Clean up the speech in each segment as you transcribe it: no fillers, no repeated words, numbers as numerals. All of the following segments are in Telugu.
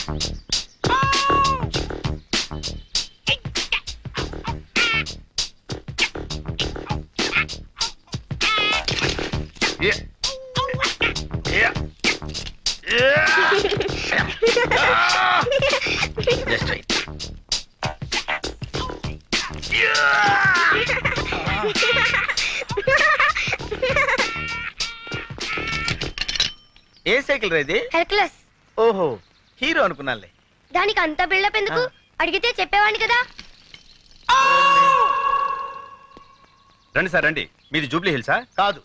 Just right. ఏ సైకిల్ రేది? హెర్క్యులస్. ఓహో, హీరో అనుకున్నానులే. దానికి అంత బిల్డప్ ఎందుకు? అడిగితే చెప్పేవాడిని కదా. రండి సార్ రండి. మీది జూబ్లీ హిల్సా? కాదు,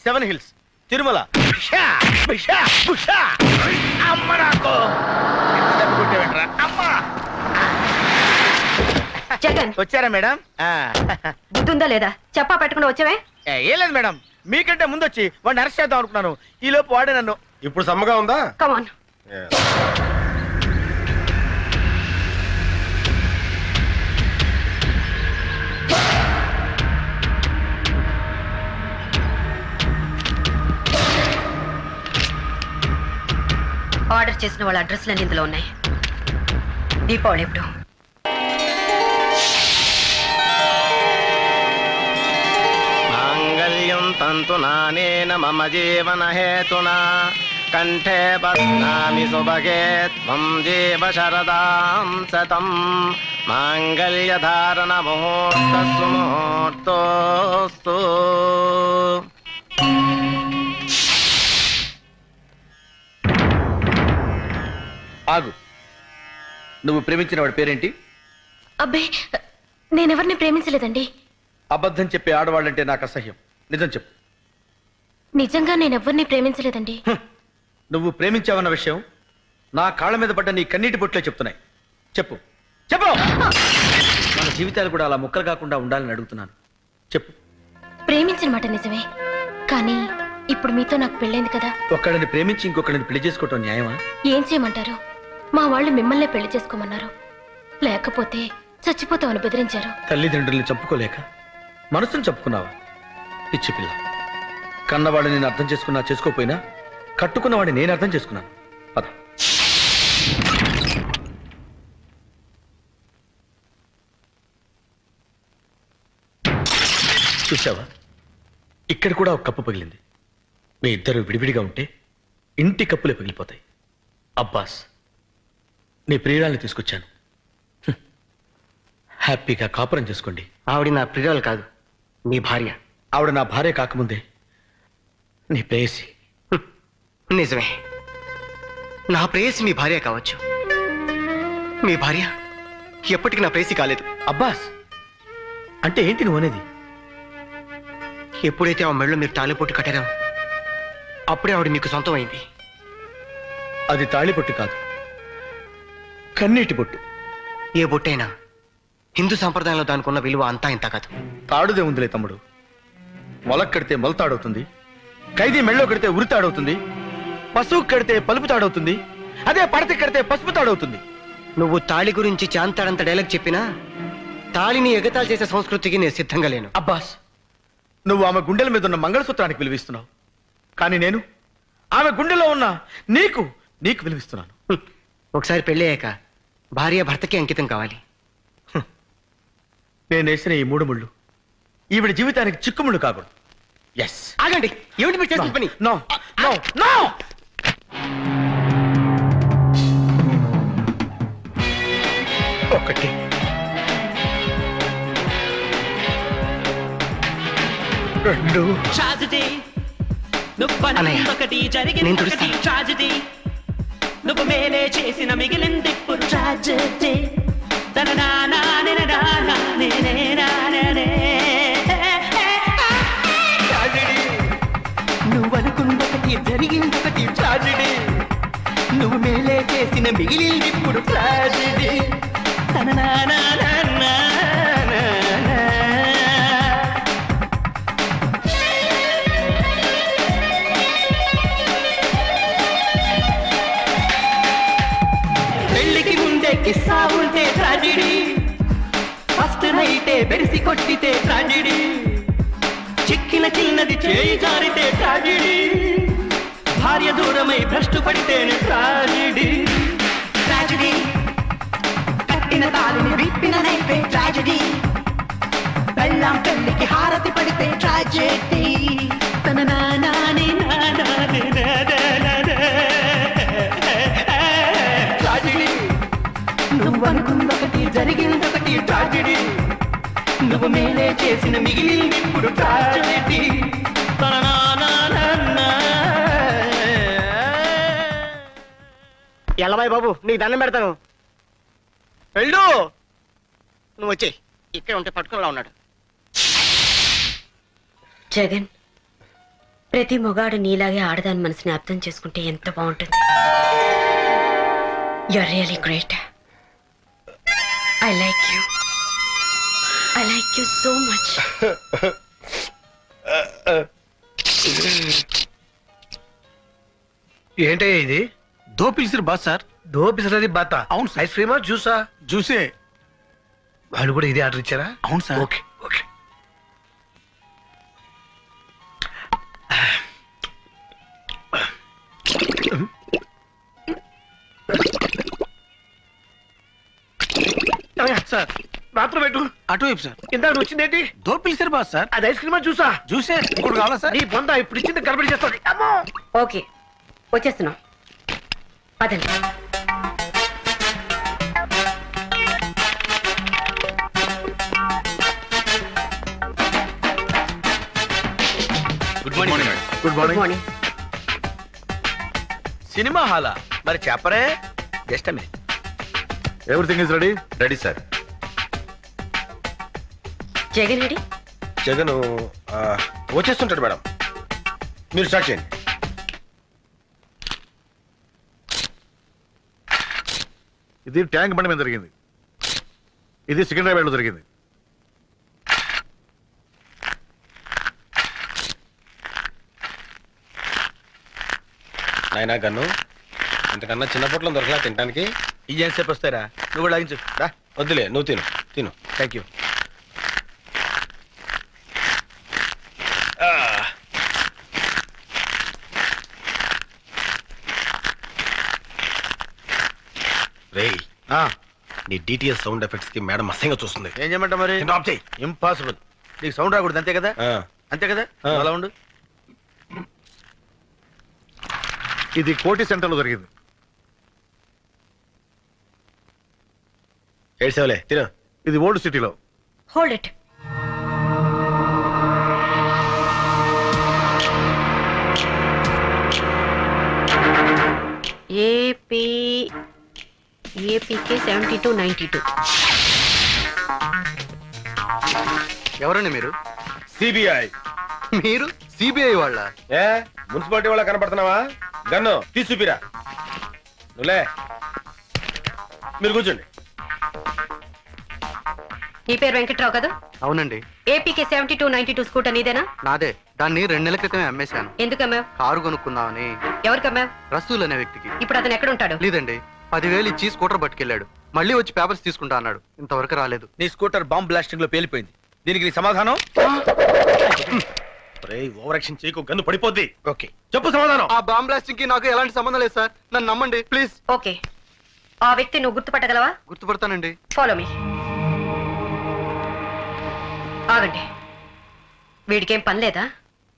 7 హిల్స్, తిరుమల. జగన్ వచ్చారా మేడం? బుద్ధుందా లేదా? చెప్పా పెట్టకుండా వచ్చావే? ఏం లేదు మేడం, మీకంటే ముందు వచ్చి వాడిని అరెస్ట్ చేద్దాం అనుకున్నాను. ఈ లోపు వాడే నన్ను. ఇప్పుడు సమ్మగా ఉందా? కమాన్. ఆర్డర్ చేసిన వాళ్ళ అడ్రస్లన్నీ ఇందులో ఉన్నాయి. దీపావళి ఎప్పుడు? మాంగళ్యం తంతు నానేన మమ జీవన హేతునా కంఠే బధ్నామి సుభగే త్వం జీవ శరదాం శతం మాంగళ్య ధారణ ముహూర్తస్సు ముహూర్తోస్తు. ఆగు, నువ్వు ప్రేమించిన వాడి పేరేంటి? అబ్బే, నేనెవరిని ప్రేమించలేదండి. అబద్ధం చెప్పే ఆడవాళ్ళంటే నాకు అసహ్యం. నిజం చెప్పు. నిజంగా నేనెవరిని ప్రేమించలేదండి. నువ్వు ప్రేమించావన్న విషయం నా కాళ్ళ మీద పడ్డ నీ కన్నీటి బొట్లే చెప్తున్నాయి. చెప్పు చెప్పు. మన జీవితాలు కూడా అలా ముక్కలు కాకుండా ఉండాలని అడుగుతున్నాను. చెప్పు. ప్రేమించిన మాట నిజమే, కానీ ఇప్పుడు మీతో నాకు పెళ్ళైంది కదా. ఒక్కడిని ప్రేమించి ఇంకొకరిని పెళ్లి చేసుకోవటం న్యాయమా? ఏం చేయమంటారు? మా వాళ్ళు మిమ్మల్నే పెళ్లి చేసుకోమన్నారు. లేకపోతే చచ్చిపోతామని బెదిరించారు. తల్లిదండ్రుల్ని చంపుకోలేక మనసును చంపుకున్నావా? పిచ్చి పిల్ల. కన్నవాడిని నేను అర్థం చేసుకున్నా చేసుకోపోయినా కట్టుకున్నవాడిని నేను అర్థం చేసుకున్నాను. పద. చూసావా, ఇక్కడ కూడా ఒక కప్పు పగిలింది. మీ ఇద్దరు విడివిడిగా ఉంటే ఇంటి కప్పులే పగిలిపోతాయి. అబ్బాస్, నీ ప్రియురాల్ని తీసుకొచ్చాను. హ్యాపీగా కాపురం చేసుకోండి. ఆవిడ నా ప్రియురాలు కాదు, నీ భార్య. ఆవిడ నా భార్య కాకముందే నీ ప్రేయసి. నిజమే, నా ప్రేయసి మీ భార్య కావచ్చు. మీ భార్య ఎప్పటికీ నా ప్రేయసి కాలేదు. అబ్బాస్, అంటే ఏంటి నువ్వు అనేది? ఎప్పుడైతే ఆ మెళ్ళో మీరు తాళిపొట్టు కట్టారో అప్పుడే ఆవిడ మీకు సొంతం అయింది. అది తాళిబొట్టు కాదు, కన్నీటి బొట్టు. ఏ బొట్టైనా హిందూ సంప్రదాయంలో దానికి ఉన్న విలువ అంతా ఇంత కాదు. తాడుదే ఉందిలే తమ్ముడు. మొలక్ కడితే మొలతాడవుతుంది, ఖైదీ మెళ్ళో కడితే ఉరితాడవుతుంది, పశువు కడితే పలుపు తాడవుతుంది, అదే పడతి కడితే పసుపు తాడవుతుంది. నువ్వు తాళి గురించి చాంతాడంత డైలాగ్ చెప్పినా తాళిని ఎగతాళి చేసే సంస్కృతికి నేను సిద్ధంగా లేను. అబ్బాస్, నువ్వు ఆమె గుండెల మీద ఉన్న మంగళసూత్రానికి విలువిస్తున్నావు, కానీ నేను ఆమె గుండెలో ఉన్న నీకు నీకు విలువిస్తున్నాను. ఒకసారి పెళ్ళయ్యాక భార్య భర్తకి అంకితం కావాలి. నేను వేసిన ఈ 3 ముళ్ళు ఈవిడ జీవితానికి చిక్కుముళ్ళు కాకూడదు. ఎస్. ఆగండి, ఏమిటి మీరు చేసిన పని? No no no. ఒకటి, 2. నేను తుడుస్తాను. ట్రాజెడీ నువ్వు మేలే చేసిన మిగిలింది ఇప్పుడు ట్రాజెడీ. నువ్వు అనుకున్నొకటి జరిగిందొకటి ట్రాజెడీ. నువ్వు మేలే చేసిన మిగిలింది ఇప్పుడు ట్రాజెడీ. పెళ్లికి ముందే కిస్సా ఉంటే ట్రాజెడీ, ఫస్ట్ నైటే బెరిసి కొట్టితే ట్రాజెడీ, చిక్కిన చిన్నది చేయి జారితే ట్రాజెడీ, భార్య దూరమై భ్రష్టు పడితేనే ట్రాజెడీ. ట్రాజడీ కట్టిన తాళిని విప్పిన నైపే ట్రాజడీ బెల్లం పెళ్లికి హారతి పడితే ట్రాజడీ తన నానానే నానానే ట్రాజడీ నువ్వనుకుందొకటి జరిగిందొకటి ట్రాజడీ నువ్వు మేలే చేసిన మిగిలింది ఇప్పుడు ట్రాజడీ తన నానా ఎల్లబాయ్ బాబు నీకు దండం పెడతాను వెళ్ళు నువ్వు వచ్చే ఇక్కడ ఉంటే పట్టుకునిలా ఉన్నాడు. జగన్, ప్రతి మొగాడు నీలాగే ఆడదాని మనసుని అర్థం చేసుకుంటే ఎంత బాగుంటుంది. You are really great. I like you so much. ఏంటయ్యా ఇది? దో పిలిచిరు బాస్ సార్. దో పిసరది బాత. అవును సార్. ఐస్ క్రీమా జ్యూసా? చూసే. వాళ్ళు కూడా ఇదే ఆర్డర్ ఇచ్చారా? అవును సార్. Okay okay. సార్ మాత్రం పెట్టు. అటువైపు సార్. ఇందాక వచ్చిందేంటి? దో పిలిచిరు బాస్ సార్. అది ఐస్ క్రీమా జ్యూసా? చూసే ఇప్పుడు కావాలా సార్? నీ బొంద ఇప్పుడు ఇచ్చింది గడబడి చేస్తుంది. అమ్మో ఓకే, వచ్చేస్తున్నాం. అదండి. Good morning madam. Good good morning. Morning. Cinema హాలా? మరి చెప్పరే. Just minute. Everything is ready. Ready sir. Jagan ready? Jagan వచ్చేస్తుంటాడు మేడం, మీరు స్టార్ట్ చేయండి. ఇది ట్యాంక్ బండి మీద జరిగింది. ఇది సికింద్రాబాద్ లో జరిగింది. నాయనా గన్ను, ఇంతకన్నా చిన్న పొట్లో దొరకలా తినడానికి. ఇంజన్ సేపు వస్తారా? నువ్వు కూడా లాగించు. రా. వద్దులే, నువ్వు తిను తిను. Thank you. రేయ్, నీ డిటిఎస్ సౌండ్ ఎఫెక్ట్స్ కి మేడం అసహ్యంగా చూస్తుంది. ఏం చేయమంటావు మరి? ఆఫ్ చేయి. ఇంపాసిబుల్. నీకు సౌండ్ రాకూడదు అంతే కదా? అంతే కదా? ఆ. అలా ఉండు. ఇది కోటి సెంటర్ లో జరిగింది. ఏడ్సేవలే, తిను. ఇది ఓల్డ్ సిటీలో. Hold it. ఏపీకే 7292. ఎవరండి మీరు? సిబిఐ. మీరు సిబిఐ వాళ్ళ? ఏ మున్సిపాలిటీ వాళ్ళ కనపడుతున్నావా? గన్ను తీసి చూపిరా. నువ్వులే, మీరు కూర్చోండి. నీ పేరు వెంకట్రావు కదా? అవునండి. ఏపీకే 7292 స్కూటర్ నీదేనా? నాదే. దాన్ని 2 నెలల క్రితమే అమ్మేశాను. ఎందుకు అమ్మావు? కారు కొనుక్కుందామని. ఎవరికి అమ్మావు? రసూల్ అనే వ్యక్తికి. ఇప్పుడు అతను ఎక్కడ ఉంటాడు? లేదండి, 10,000 ఇచ్చి స్కూటర్ పట్టుకెళ్ళాడు. మళ్ళీ వచ్చి పేపర్స్ తీసుకుంటా అన్నాడు. ఇంతవరకు రాలేదు. నీ స్కూటర్ బాంబ్ బ్లాస్టింగ్ లో పేలిపోయింది. దీనికి నీ సమాధానం? ఓవర్ యాక్షన్ చేయకు, గన్ను పడిపోద్ది. ఓకే. చెప్పు సమాధానం. ఆ బాంబ్ బ్లాస్టింగ్ కి నాకు ఎలాంటి సంబంధం లేదు సార్. నన్ను నమ్మండి ప్లీజ్. ఓకే, ఆ వ్యక్తి నువ్వు గుర్తుపట్టగలవా? గుర్తుపడతానండి. Follow me. ఆగండి, వీడికేం పని లేదా?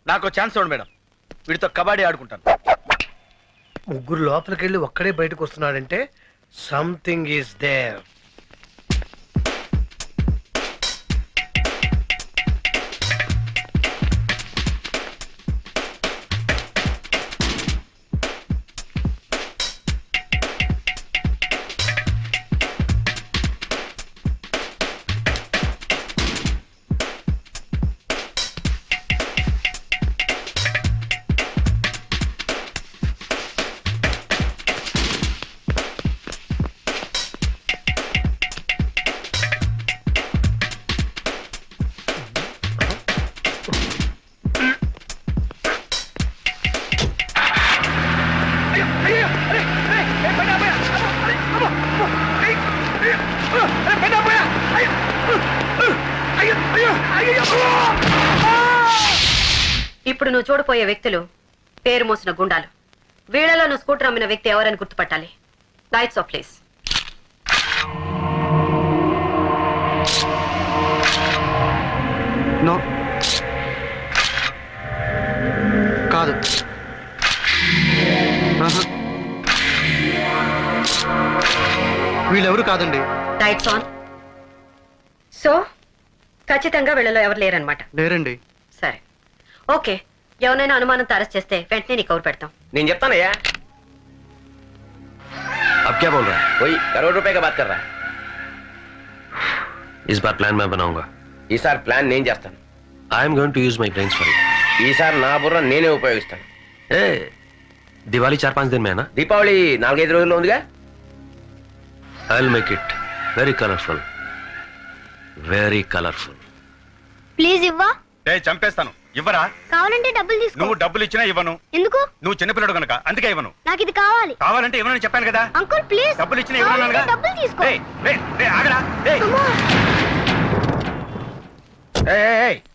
నాకు ఛాన్స్ ఇవ్వండి మేడం, వీడితో కబడ్డీ ఆడుకుంటాను. ముగ్గురు లోపలికి వెళ్ళి ఒక్కడే బయటకు వస్తున్నాడంటే సంథింగ్ ఈస్ దేర్. ఇప్పుడు నువ్వు చూడపోయే వ్యక్తులు పేరు మోసిన గుండాలు. వీళ్ళలో నువ్వు స్కూటర్ అమ్మిన వ్యక్తి ఎవరని గుర్తుపట్టాలి. Lights off please. నో కాదు. ఆహా. వీళ్ళెవరు కాదండి. Lights on. సో ఖచ్చితంగా వీళ్ళలో ఎవరు లేరనమాట. లేరండి. సరే, ఓకే. ఎవరైనా అనుమానంతో అరెస్ట్ చేస్తే వెంటనే నీకు కవర్ పెడతాం. నేను చెప్తానయ్యా. अब क्या बोल रहा है? कोई करोड़ रुपए का बात कर रहा है. इस बार प्लान मैं बनाऊंगा. ఈసారి ప్లాన్ నేను చేస్తాను. I am going to use my brains for it. ఈసారి నా బుర్ర నేనే ఉపయోగిస్తాను. ए दिवाली 4-5 दिन में है ना? దీపావళి 4-5 రోజుల్లో ఉందిగా. I will make it very colourful. Very colourful. Please ఇవ్వా. చంపేస్తాను. ఇవ్వరా? కావాలంటే డబ్బులు తీసుకో. నువ్వు డబ్బులు ఇచ్చినా ఇవ్వను. ఎందుకు? నువ్వు చిన్నపిల్లడు కనుక అందుకే ఇవ్వను. నాకు ఇది కావాలి. కావాలంటే ఇవ్వనని చెప్పాను కదా. Uncle please. డబ్బులు ఇచ్చినా ఇవ్వను. డబ్బులు తీసుకో. ఆగరా.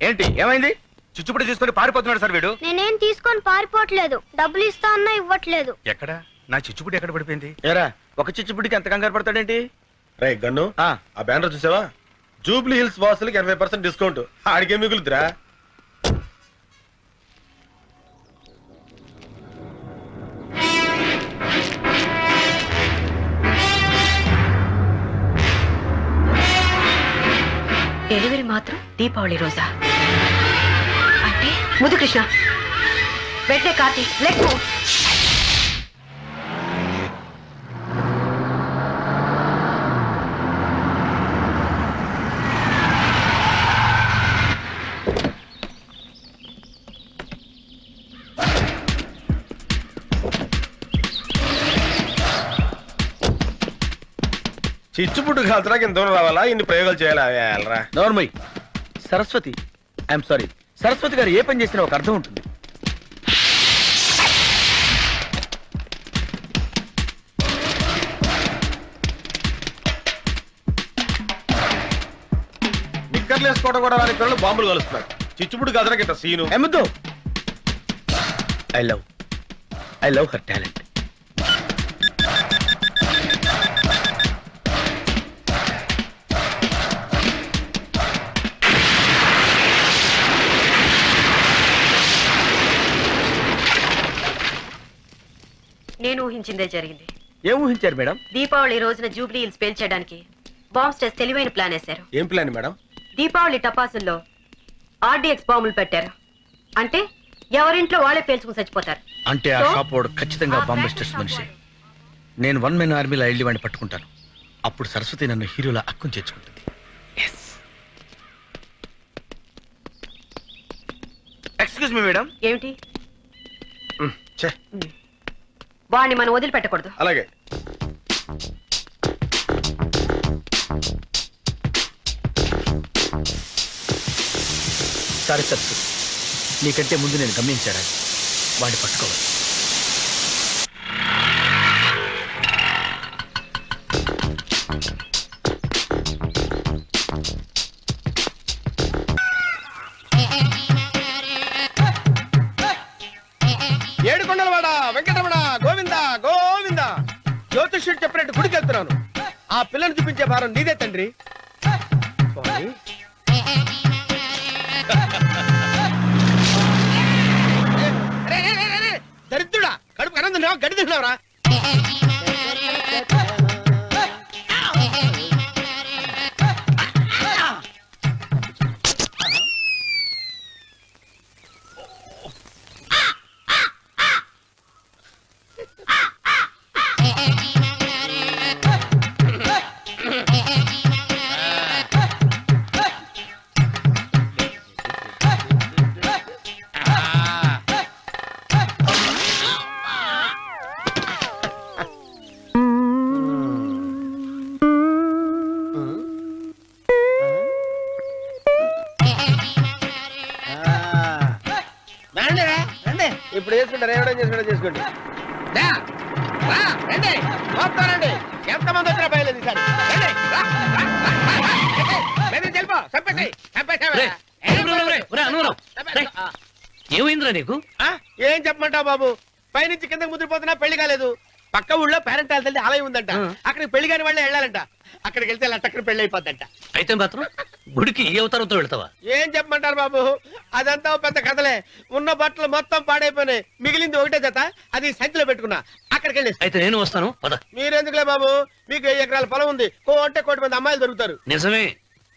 ఏంటి ఏమైంది? చిచ్చుపుడి తీసుకొని పారిపోతున్నాడు సార్ వీడు. నేనేం తీసుకొని పారిపోవట్లేదు. డబ్బులు ఇస్తా అన్నా ఇవ్వట్లేదు. ఎక్కడ నా చిచ్చుపుడి ఎక్కడ పడిపోయింది? ఏరా ఒక చిచ్చుపుడికి ఎంత కంగారు పడతాడేంటి? రే గన్ను, ఆ బ్యానర్ చూసావా? జూబ్లీ హిల్స్ వాసులకి 80% డిస్కౌంట్. ఆడికే మిగులుతురా. డెలివరీ మాత్రం దీపావళి రోజా? అంటే ముద్దు కృష్ణ వెంటనే కార్తీ లెట్స్ మూవ్. చిచ్చుపుట్టు కాల్చడానికి ఇంత దూరం రావాలా? ఇన్ని ప్రయోగాలు చేయాలా? నోర్మయ్. సరస్వతి, ఐఎమ్ సారీ, సరస్వతి గారు ఏ పని చేసినా ఒక అర్థం ఉంటుంది. నిక్కర్లు వేసుకోవడం కూడా రాని పిల్లలు బాంబులు కలుస్తున్నారు. చిచ్చుపుట్టు కాల్చడానికి ఇంత సీను. ఎమ్మద్దు. I love her talent. నేను ఊహించిందే జరిగింది. ఏం ఊహించారు మేడం? దీపావళి రోజున జూబ్లీ హిల్స్ పేల్చేయడానికి బాంబ్ స్టేస్ తెలివైన ప్లాన్ వేశారు. ఏం ప్లాన్ మేడం? దీపావళి టపాసుల్లో ఆర్డీఎక్స్ బాంబులు పెట్టారు. అంటే ఎవరింట్లో వాళ్ళే పేల్చుకుని చచ్చిపోతారు. అంటే ఆ షాప్ వాడు ఖచ్చితంగా బాంబస్టర్స్ మనిషి. నేను 1 మెన్ ఆర్మీలో వెళ్ళి వాడిని పట్టుకుంటాను. అప్పుడు సరస్వతి నన్ను హీరోలా అక్కుని చేర్చుకుంటుంది. Excuse me madam. ఏమిటి? వాడిని మనం వదిలిపెట్టకూడదు. అలాగే. సారీ సరస్వతి, నీకంటే ముందు నేను గమనించాను. వాడిని పట్టుకోవాలి. ఏడుకొండలవాడ వెంకటరమణ గోవింద గోవింద. జ్యోతిష్యుడు చెప్పినట్టు గుడికి వెళ్తున్నాను. ఆ పిల్లని చూపించే భారం నీదే తండ్రి. దరిద్రుడా, కడుపు అన్నం తిన్నావా గడి తిన్నావరా? ఇప్పుడు చేసుకుంటారు. ఏమైనా చేసుకుంటా చేసుకోండి. రండి, ఎంతమంది వచ్చినా బయలేదు ఈసారి. ఏమైందిరా నీకు? ఏం చెప్పమంటావు బాబు? పైనుంచి కిందకి ముద్రపోతున్నా పెళ్లి కాలేదు. పక్క ఊళ్ళో పేరెంట్ తల్లి ఆలయం ఉందంట. అక్కడికి పెళ్లి కాని వాళ్ళే వెళ్ళాలంట. అక్కడికి వెళ్తే లట్టక్కన పెళ్లి అయిపోద్దంట. అయితే మాత్రం గుడికి ఏ అవతారంతో వెళ్తావా? ఏం చెప్పమంటారు బాబు, అదంతా ఓ పెద్ద కథలే. ఉన్న బట్టలు మొత్తం పాడైపోయినాయి, మిగిలింది ఒకటే జత, అది సంచిలో పెట్టుకున్నా. అక్కడికి వెళ్ళి అయితే నేను వస్తాను పద. మీరెందుకులే బాబు, మీకు 1 ఎకరాల పొలం ఉంది, అంటే 1 మంది అమ్మాయిలు దొరుకుతారు. నిజమే,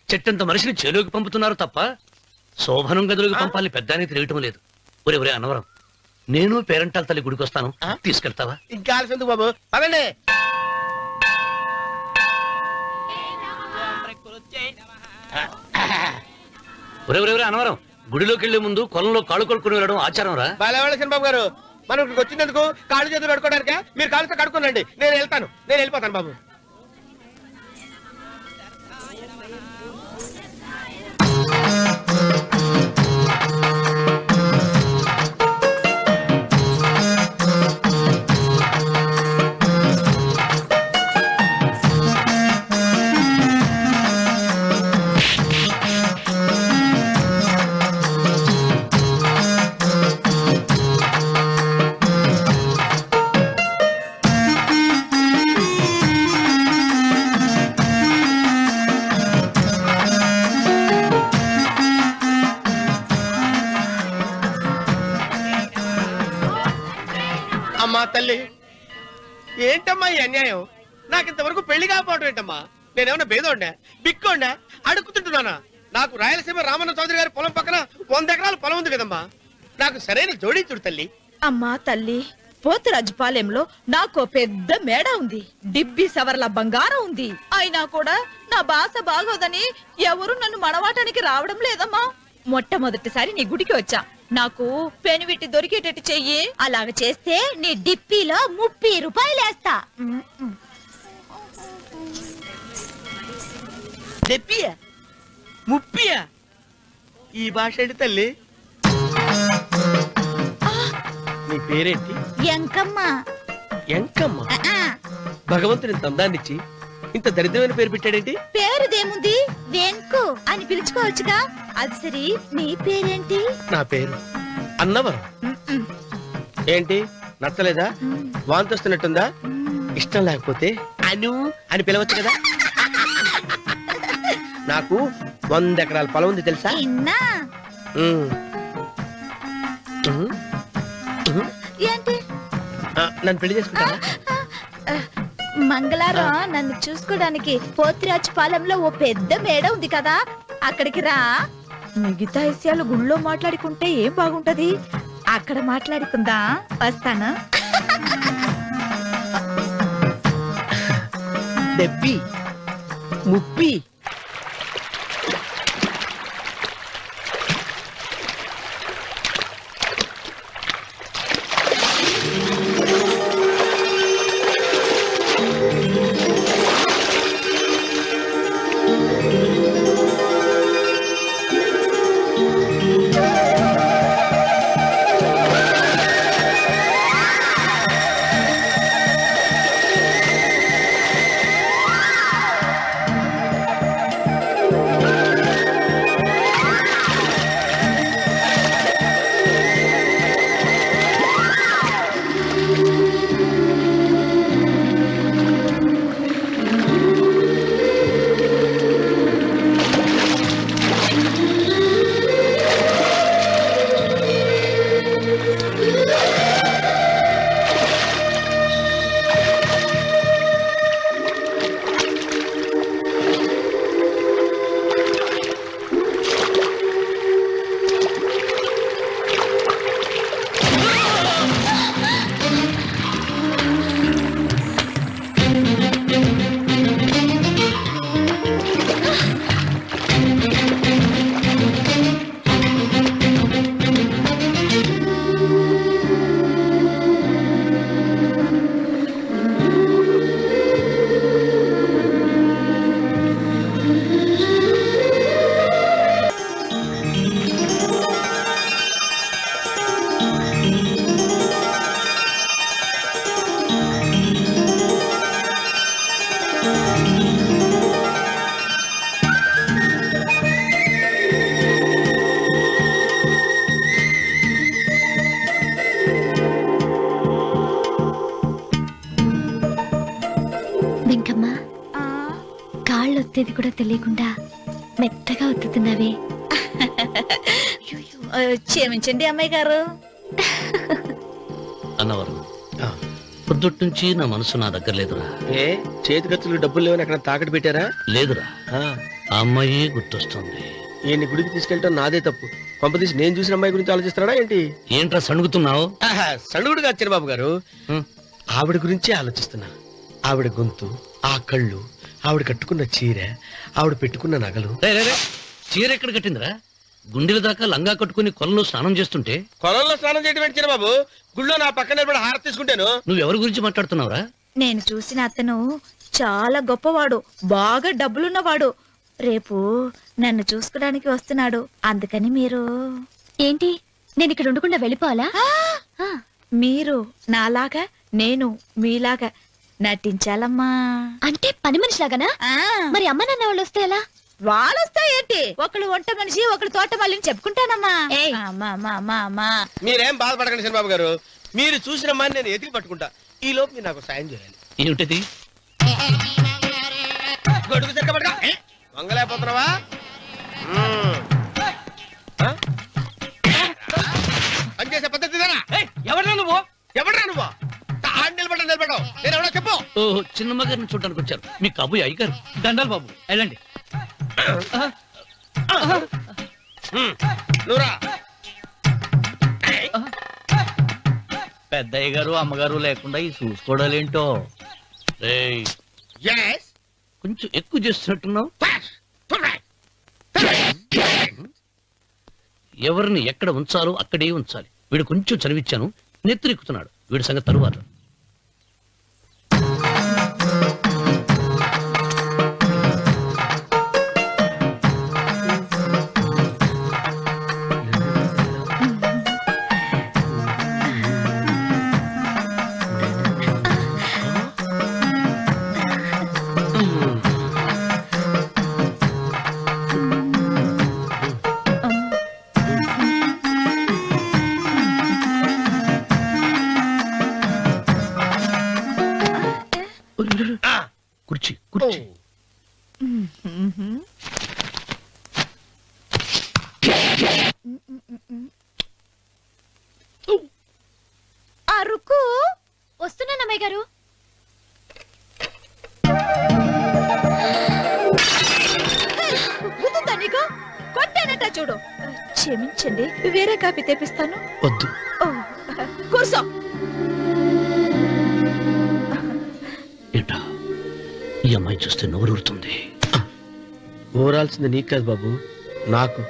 చెట్టంత మనిషిని చేలోకి పంపుతున్నారు తప్ప శోభనం గదులకు పంపాలని పెద్దానికి తెలియటం లేదు. ఒరే ఒరే అన్నవరం, నేను పేరంటాల తల్లి గుడికి వస్తాను, తీసుకెళ్తావా? ఇంకా ఆలస్యం ఎందుకు బాబు, పదండి. ఒరే ఒరే ఒరే అన్నవరం, గుడిలోకి వెళ్లే ముందు కొలంలో కాళ్ళు కొడుకుని వెళ్ళడం ఆచారం రా. బాలవాళ్ళ చంద్రబాబు గారు, మనం ఇక్కడికి వచ్చినందుకు కాళ్ళు చేతులు కడుక్కోవడానికా? మీరు కాళ్ళతో కడుక్కోనండి, నేను వెళ్తాను, నేను వెళ్ళిపోతాను బాబు. అమ్మా తల్లి, ఏంటమ్మా ఈ అన్యాయం? నాకు ఇంతవరకు పెళ్లి కాకపోవడం ఏంటమ్మా? నేనేమన్నా బేదోండా, బిక్కోండా, అడుగుతుంటున్నానా? నాకు రాయలసీమ రామన్న చౌదరి గారి పొలం పక్కన 100 ఎకరాల పొలం ఉంది కదమ్మా, నాకు సరైన జోడించుడు తల్లి. అమ్మా తల్లి, పోతురాజుపాలెంలో నాకు పెద్ద మేడ ఉంది, డిబ్బి సవర్ల బంగారం ఉంది. అయినా కూడా నా భాష బాగోదని ఎవరు నన్ను మనవాటానికి రావడం లేదమ్మా. మొట్టమొదటిసారి నీ గుడికి వచ్చా, నాకు పెనువిట్టి దొరికేటట్టు చెయ్యి. అలాగ చేస్తే నీ డిప్పిలో 30 రూపాయలు వేస్తా. చెప్పియా 30? ఈ భాష ఏంటి తల్లి? నీ పేరేంటి? ఎంకమ్మ. ఎంకమ్మ? భగవంతుని ఇంత అందాన్నిచ్చి ఇంత దరిద్రమైన పేరు పెట్టాడేంటి? పేరుదేముంది, వెంకు అని పిలుచుకోవచ్చుగా. అది సరి, నీ పేరేంటి? నా పేరు అన్నవరం. ఏంటి నచ్చలేదా? వాంతొస్తున్నట్టుందా? ఇష్టం లేకపోతే అను అని పిలవచ్చు కదా. నాకు 100 ఎకరాల పొలం ఉంది తెలుసా? ఇన్నా. ఏంటి? నన్ను పెళ్లి చేసుకుంటావా? మంగళవారం నన్ను చూసుకోవడానికి పోతిరాజు పాలెంలో ఓ పెద్ద మేడ ఉంది కదా, అక్కడికి రా. మిగతా విషయాలు గుళ్ళో మాట్లాడుకుంటే ఏం బాగుంటది, అక్కడ మాట్లాడుకుందా. వస్తానా? దెబ్బి ముప్పి. ఒత్తేది కూడా తెలియకుండా మెత్తగా ఒత్తుతున్నావే. క్షమించండి అమ్మాయి గారు. అన్నవరం పొద్దుటి నుంచి నా మనసు నా దగ్గర లేదురా. ఏ చేతి ఖర్చులు డబ్బులు లేవని అక్కడ తాకట్టు పెట్టారా? లేదురా, ఆ అమ్మాయి గుర్తొస్తుంది. ఈయన్ని గుడికి తీసుకెళ్ళటం నాదే తప్పు. కొంపదీసి నేను చూసిన అమ్మాయి గురించి ఆలోచిస్తున్నాడా ఏంటి? ఏంట్రా సణుగుతున్నావు? సణుగుడుగా వచ్చారు బాబు గారు. ఆవిడ గురించి ఆలోచిస్తున్నా. ఆవిడ గొంతు, ఆ కళ్ళు, ఆవిడ కట్టుకున్న చీర, ఆవిడ పెట్టుకున్న నగలు. చీర ఎక్కడ కట్టిందిరా? గుండెల దాకా లంగా కట్టుకుని కొలంలో స్నానం చేస్తుంటే. కొలంలో స్నానం చేయడం ఏంటి బాబు? గుళ్ళో నా పక్కన నిలబడి హారతి తీసుకుంటాను. నువ్వెవరి గురించి మాట్లాడుతున్నావురా? నేను చూసిన అతను చాలా గొప్పవాడు, బాగా డబ్బులున్నవాడు. రేపు నన్ను చూసుకోవడానికి వస్తున్నాడు. అందుకని మీరు ఏంటి, నేను ఇక్కడ ఉండకుండా వెళ్ళిపోవాలా? మీరు నాలాగా, నేను మీలాగా నటించాలమ్మా. అంటే పని మనిషిలాగానా? మరి అమ్మ నాన్న వాళ్ళు వస్తే ఎలా? వాళ్ళొస్తా ఏంటి, ఒకళ్ళు వంట మనిషి, ఒకళ్ళు తోట మళ్ళీ చెప్పుకుంటానమ్మా. మీరేం బాధపడకండి శనిబాబు గారు. మీరు చూసిన అమ్మాయిని నేను ఎతికి పట్టుకుంటా. ఈ లోపు మీరు నాకు సాయం చేయాలి. ఏమిటది? గొడుగు సరిగ్గా పట్టుకో. వంగలేకపోతున్నావా? పనిచేసే పద్ధతి ఎవరా నువ్వు? ఎవడరా నువ్వు? నిలబడ్డావు. నేను ఎవడో చెప్పు. ఓహో, చిన్నమ్మ గారిని చూడడానికి వచ్చారు. మీ కాబోయే అయ్యగారు. దండాలు బాబు, వెళ్ళండి. నువ్వురా. పెద్దయ్య గారు అమ్మగారు లేకుండా ఈ చూసుకోవడాలేంటో. కొంచెం ఎక్కువ చేస్తున్నట్టున్నావు. ఎవరిని ఎక్కడ ఉంచాలో అక్కడే ఉంచాలి. వీడు కొంచెం చదివిచ్చాను, నెత్తిరెక్కుతున్నాడు. వీడి సంగతి తరువాత. కుర్చీ కుర్చీ. అరుకు వస్తున్నానమ్మాయి గారు. నీకు కొట్టానట చూడు. క్షమించండి, వేరే కాపీ తెప్పిస్తాను. వద్దు. కూర్చో. ఏటా, ఈ అమ్మాయి చూస్తే నోరూరుతుంది. ఊరాల్సింది నీకు కాదు బాబు, నాకు.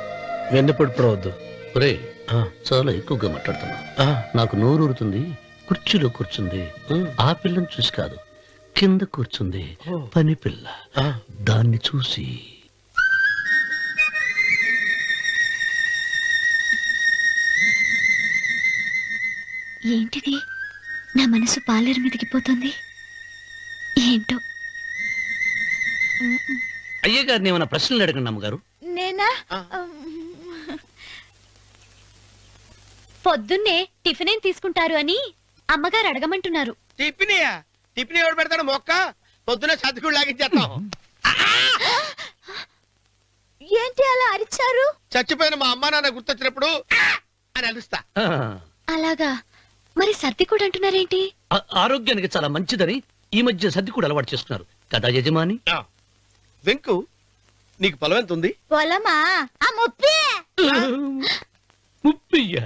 వెన్నపొడి పడవద్దు. ఒరే, చాలా ఎక్కువగా మాట్లాడుతున్నా. నాకు నోరూరుతుంది. కుర్చీలో కూర్చుంది. ఆ పిల్లని చూసి కాదు, కింద కూర్చుంది పని పిల్ల. దాన్ని చూసి. ఏంటిది, నా మనసు పాలేరు మీదకి పోతుంది ఏంటో. అయ్య గారిని ఏమైనా ప్రశ్నలు అడగండి అమ్మగారు. నేనా? పొద్దున్నే టిఫిన్ ఏం తీసుకుంటారు అని అమ్మగారు అడగమంటున్నారు. టిఫినియా? టిఫిన్ ఎవడు పెడతాడు మొక్క? పొద్దునే సర్దుకుడు లాగించేస్తాం. ఏంటి అలా అరిచారు? చచ్చిపోయిన మా అమ్మా నాన్న గుర్తొచ్చినప్పుడు అని అలుస్తా. అలాగా? మరి సర్ది కూడా అంటున్నారేంటి? ఆరోగ్యానికి చాలా మంచిదని ఈ మధ్య సర్ది కూడా అలవాటు చేస్తున్నారు కదా యజమాని. వెంకు, నీకు పొలం ఎంత ఉంది? పొలమా? ముప్పయ్యా.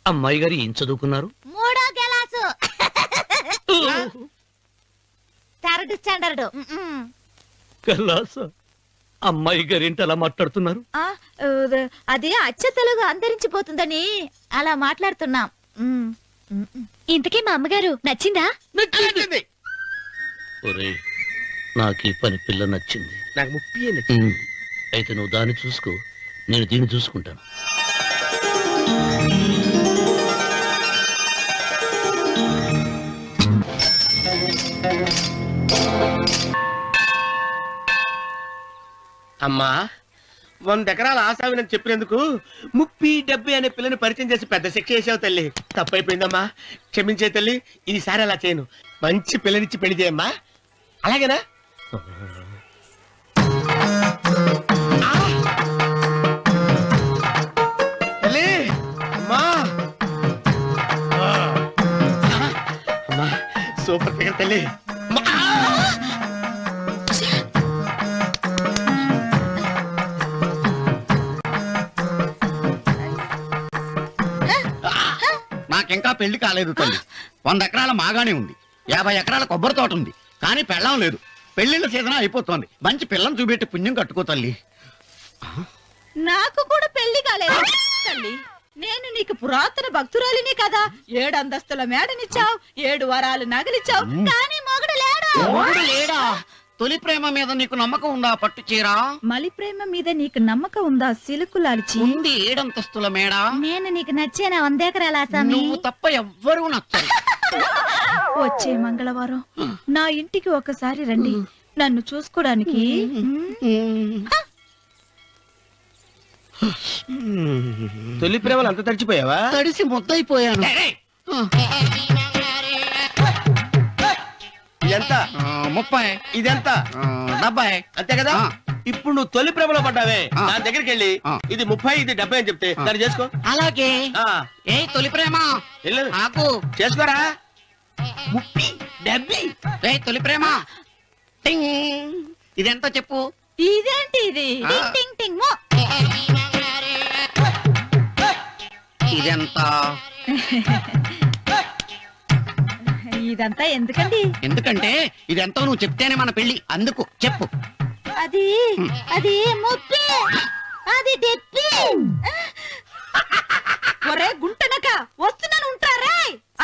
అమ్మాయి గారు ఏం చదువుకున్నారు? 3వ క్లాసు, 3rd స్టాండర్డ్. కలాస. అమ్మాయి గారు ఏంటి అలా మాట్లాడుతున్నారు? అది అచ్చ తెలుగు అంతరించిపోతుందని అలా మాట్లాడుతున్నాం. ఇంతకీ మా అమ్మగారు నచ్చిందా? నచ్చింది. ఒరే, నాకు ఈ పని పిల్ల నచ్చింది. నాకు 30 నచ్చింది. అయితే నువ్వు దాన్ని చూసుకో, నేను దీన్ని చూసుకుంటాను. అమ్మా, 100 ఎకరాల ఆసామినని చెప్పినందుకు 30-70 అనే పిల్లని పరిచయం చేసి పెద్ద శిక్ష చేసావు తల్లి. తప్పైపోయిందమ్మా, క్షమించే తల్లి. ఈసారి అలా చేయను. మంచి పిల్లనిచ్చి పెళ్లి చేయమ్మా. అలాగేనా? సూపర్ ఫిగర్ తల్లి. నాకింకా పెళ్లి కాలేదు తల్లి. 100 ఎకరాల మాగానే ఉంది, 50 ఎకరాల కొబ్బరి తోట ఉంది, కానీ పెళ్ళం లేదు. పెళ్లిళ్ళ సీజన్ అయిపోతుంది. మంచి పిల్లని చూపెట్టి పుణ్యం కట్టుకో తల్లి. నాకు కూడా పెళ్లి కాలేదు తల్లి. నేను నీకు పురాతన భక్తురాలిని కదా. 7 అంతస్తుల మేడనిచ్చావు, 7 వరాలు నగలిచ్చావు, కానీ మొగుడు లేడు. మొగుడు లేడా? తొలి ప్రేమ మీద నీకు నమ్మకం ఉందా? పట్టు చీరా. మలి ప్రేమ మీద నీకు నమ్మకం ఉందా? సిలుకులాల్చి ఉంది 7 అంతస్తుల మేడ. నేను నీకు నచ్చేనా 100 ఎకరాల నువ్వు తప్ప ఎవ్వరూ నచ్చరు. వచ్చే మంగళవారం నా ఇంటికి ఒకసారి రండి, నన్ను చూసుకోవడానికి. తొలి ప్రేమలు అంత తడిచిపోయావా? తడిసి ముద్దయిపోయాను. ఎంత? 30. ఇదెంత? 70. అంతే కదా. ఇప్పుడు నువ్వు తొలి ప్రేమలో పడ్డావే, నా దగ్గరికి వెళ్ళి ఇది 30 ఇది 70 అని చెప్తే దాన్ని చేసుకో. అలాగే. ఏ తొలి ప్రేమ వెళ్ళు, నాకు చేసుకోరా. 30 70. ఏ తొలి ప్రేమ టింగ్. ఇదెంత చెప్పు. ఇదేంటి ఇది? టింగ్ టింగ్ టింగ్ మో. ఇదెంత? ఇదంతా ఎందుకండి? ఎందుకంటే ఇదెంతో నువ్వు చెప్తేనే మన పెళ్లి. అందుకు చెప్పు. అది అది ముప్పి, అది డెప్పి. ఒరే గుంటనక వస్తున్నాను, ఉంటారా?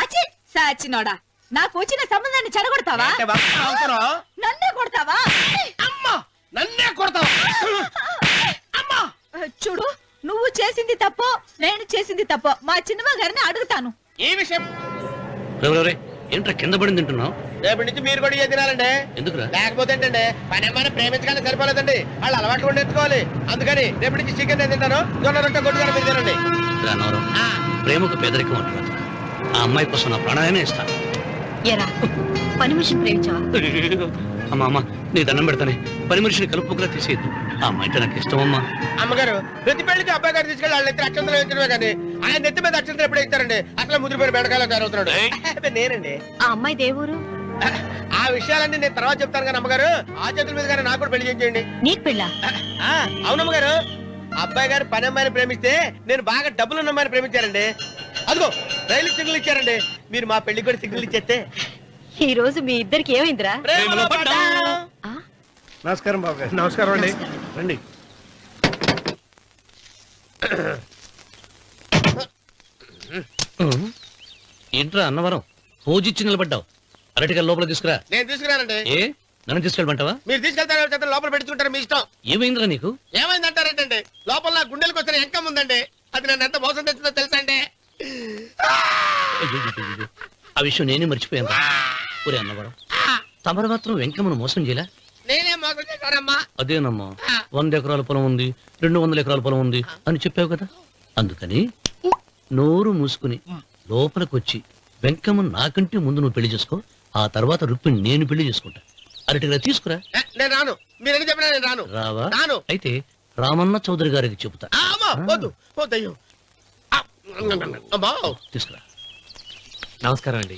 అచి సాచినోడా, నాకు వచ్చిన సంబంధాన్ని చెడగొడతావా? అంటే బాగా అవుతున్నావు. నన్నే కొడతావా? అమ్మా, నన్నే కొడతావా? అమ్మా, చూడు, నువ్వు చేసింది తప్పో నేను చేసింది తప్పో మా చిన్నమ్మ గారిని అడుగుతాను. ఈ విషయం ఏంట్రా కింద పడింది తింటున్నావు? రేపటి నుంచి మీరు కూడా తినాలండి. ఎందుకురా? లేకపోతే ఏంటంటే పని అమ్మాయిని ప్రేమించగానే సరిపోలేదండి, వాళ్ళు అలవాట్లు కూడా నేర్చుకోవాలి. అందుకని రేపటి నుంచి చికెన్ నేను తింటాను, జొన్న రొట్టె కొట్టుకొని మీరు తినండి. రానవరం, ప్రేమకు పేదరికం అంటారు. ఆ అమ్మాయి కోసం నా ప్రాణాయనే ఇస్తాను. ఎరా పని మనిషిని ప్రేమించావా? అమ్మా అమ్మ, నీ దండం పెడతానే, పని మనిషిని కలుపుకులా తీసేయద్దు. ఆ అమ్మాయి అంటే నాకు ఇష్టం అమ్మా. అమ్మగారు, ప్రతి పెళ్లికి అబ్బాయి గారు తీసుకెళ్ళి వాళ్ళ ఎత్తి అక్షంతలు వేయించడమే కానీ ఆయన నెత్తి మీద అక్షంతలు ఎప్పుడే ఇస్తారండి. అసలు ముదిరిపోయిన బెడకాయలో తయారవుతున్నాడు. నేనండి. ఆ అమ్మాయి దేవురు. ఆ విషయాలన్నీ నేను తర్వాత చెప్తాను కానీ అమ్మగారు, ఆ చేతుల మీద కానీ నాకు కూడా పెళ్లి చేయండి. నీకు పెళ్ళా? అవునమ్మగారు, అబ్బాయి గారు పని అమ్మాయిని ప్రేమిస్తే నేను బాగా డబ్బులున్న అమ్మాయిని ప్రేమించారండి. అదిగో రైలు సిగ్నల్ ఇచ్చారండి. మీరు మా పెళ్లికి కూడా సిగ్నల్ ఇచ్చేస్తే. ఈ రోజు మీ ఇద్దరికి ఏమైందిరా? నమస్కారం బాబు గారు. నమస్కారం అండి. రండి. ఏంట్రా అన్నవరం, పూజిచ్చి నిలబడ్డావు? అరటిగా లోపల తీసుకురా. నేను తీసుకురానండి. ఏ నన్ను తీసుకెళ్ళమంటావా? మీరు తీసుకెళ్తారు, లోపల పెట్టుకుంటారు, మీ ఇష్టం. ఏమైందిరా నీకు? ఏమైందంటారేంటండి? లోపల నా గుండెలకు వచ్చిన ఎంకం ఉందండి, అది నన్ను ఎంత మోసం తెచ్చిందో తెలుసా అండి. అయ్యయ్యయ్యయ్యో, ఆ విషయం నేనే మర్చిపోయాను. ఒరే అన్నవరం, తమరు మాత్రం వెంకమ్మను మోసం చేయలే? నేనే మోసం చేశానమ్మా. అదేనమ్మా, 100 ఎకరాల పొలం ఉంది, 200 ఎకరాల పొలం ఉంది అని చెప్పావు కదా. అందుకని నోరు మూసుకుని లోపలికొచ్చి వెంకమ్మను నాకంటే ముందు నువ్వు పెళ్లి చేసుకో. ఆ తర్వాత రుక్మిణి నేను పెళ్లి చేసుకుంటా. అరటిగా తీసుకురా. నేను రాను, మీరని చెప్పినా నేను రాను. రావా? రాను. అయితే రామన్న చౌదరి గారికి చెబుతా. వద్దు వద్దయ్యో. తీసుకురా. నమస్కారం అండి.